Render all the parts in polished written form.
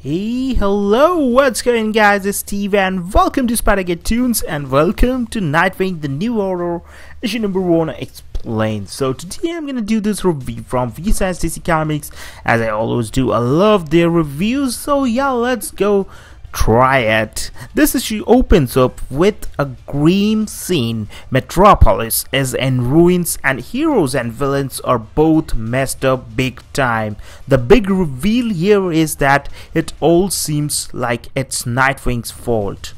Hey, hello, what's going on guys, it's Steve and welcome to Spider Tunes and welcome to Nightwing, the New Order, issue number 1 explained. So today I'm gonna do this review from V-Size DC Comics, as I always do. I love their reviews, so yeah, let's go try it. This issue opens up with a grim scene. Metropolis is in ruins and heroes and villains are both messed up big time. The big reveal here is that it all seems like it's Nightwing's fault.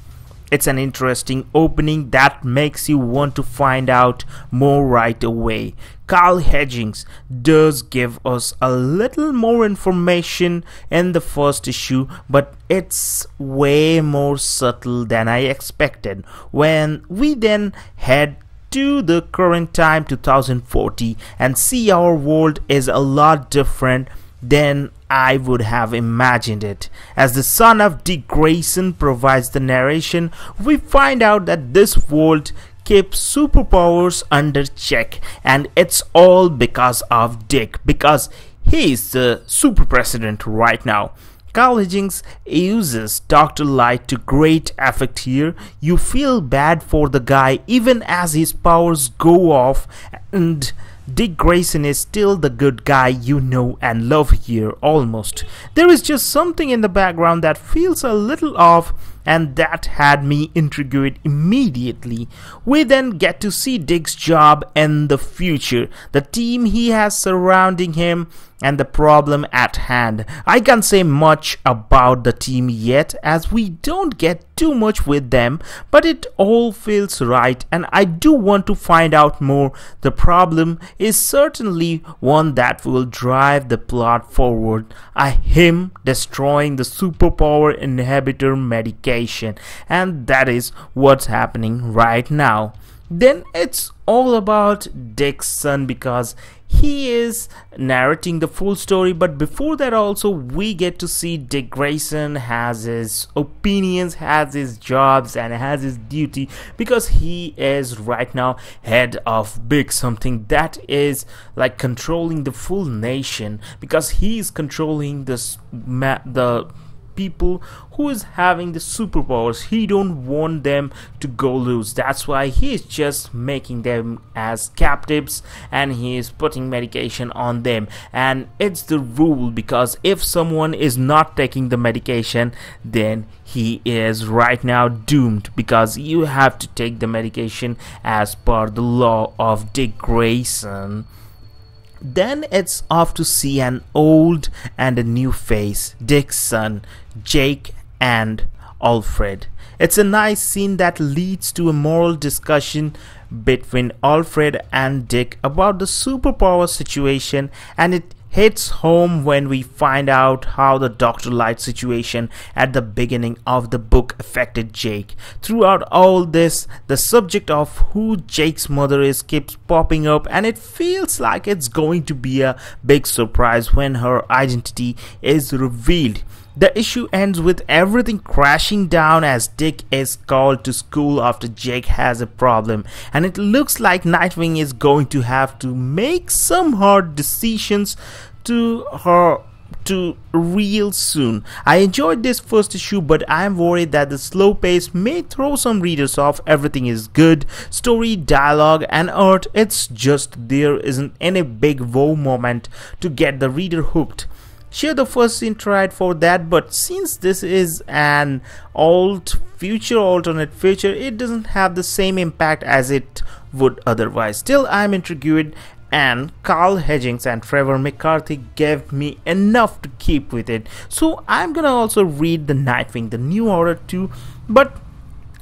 It's an interesting opening that makes you want to find out more right away. Carl Higgins does give us a little more information in the first issue, but it's way more subtle than I expected. When we then head to the current time 2040 and see our world is a lot different than I would have imagined it. As the son of Dick Grayson provides the narration, we find out that this world keeps superpowers under check, and it's all because of Dick, because he's the super president right now. Carl Higgins uses Dr. Light to great effect here. You feel bad for the guy even as his powers go off, and Dick Grayson is still the good guy you know and love here almost. There is just something in the background that feels a little off, and that had me intrigued immediately. We then get to see Dick's job in the future, the team he has surrounding him, and the problem at hand. I can't say much about the team yet as we don't get too much with them, but it all feels right and I do want to find out more. The problem is certainly one that will drive the plot forward. Him destroying the superpower inhibitor medication, and that is what's happening right now. Then it's all about Dick's son because he is narrating the full story, but before that also we get to see Dick Grayson has his opinions, has his jobs, and has his duty because he is right now head of big something that is like controlling the full nation, because he is controlling the people who is having the superpowers. He don't want them to go loose. That's why he is just making them as captives and he is putting medication on them, and it's the rule, because if someone is not taking the medication then he is right now doomed, because you have to take the medication as per the law of Dick Grayson. Then it's off to see an old and a new face, Dick's son, Jake and Alfred. It's a nice scene that leads to a moral discussion between Alfred and Dick about the superpower situation, and it hits home when we find out how the Dr. Light situation at the beginning of the book affected Jake. Throughout all this, the subject of who Jake's mother is keeps popping up, and it feels like it's going to be a big surprise when her identity is revealed. The issue ends with everything crashing down as Dick is called to school after Jake has a problem, and it looks like Nightwing is going to have to make some hard decisions real soon. I enjoyed this first issue, but I am worried that the slow pace may throw some readers off. Everything is good, story, dialogue, and art. It's just there isn't any big wow moment to get the reader hooked. Sure, the first scene tried for that, but since this is an alternate future, it doesn't have the same impact as it would otherwise. Still, I'm intrigued, and Carl Higgins and Trevor McCarthy gave me enough to keep with it. So I'm gonna also read the Nightwing, the New Order too, but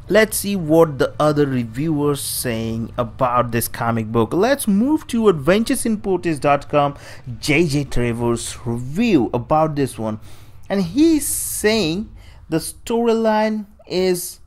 let's see what the other reviewers saying about this comic book. Let's move to adventuresinportage.com. JJ Travers review about this one, and he's saying the storyline is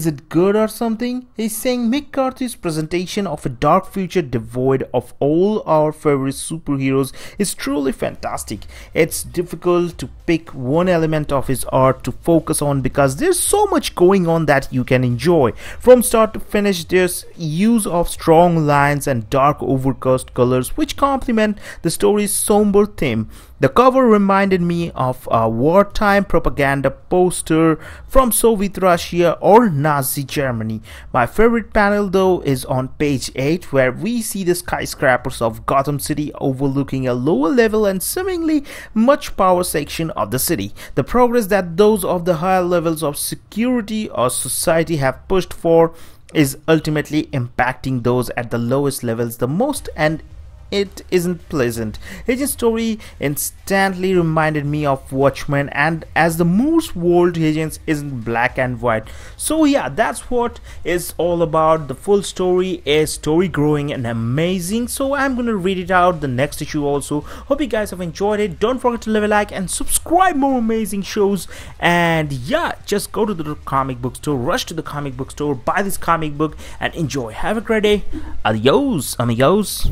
it good or something? He's saying McCarthy's presentation of a dark future devoid of all our favorite superheroes is truly fantastic. It's difficult to pick one element of his art to focus on because there's so much going on that you can enjoy. From start to finish, there's use of strong lines and dark overcast colors which complement the story's somber theme. The cover reminded me of a wartime propaganda poster from Soviet Russia or Nazi Germany. My favorite panel though is on page 8, where we see the skyscrapers of Gotham City overlooking a lower level and seemingly much power section of the city. The progress that those of the higher levels of security or society have pushed for is ultimately impacting those at the lowest levels the most, and it isn't pleasant. Higgins' story instantly reminded me of Watchmen, and as the Moore's world, Higgins isn't black and white. So yeah, that's what it's all about. The full story is story growing and amazing, so I'm gonna read it out the next issue also. Hope you guys have enjoyed it. Don't forget to leave a like and subscribe more amazing shows. And yeah, just go to the comic book store, rush to the comic book store, buy this comic book and enjoy. Have a great day. Adios amigos.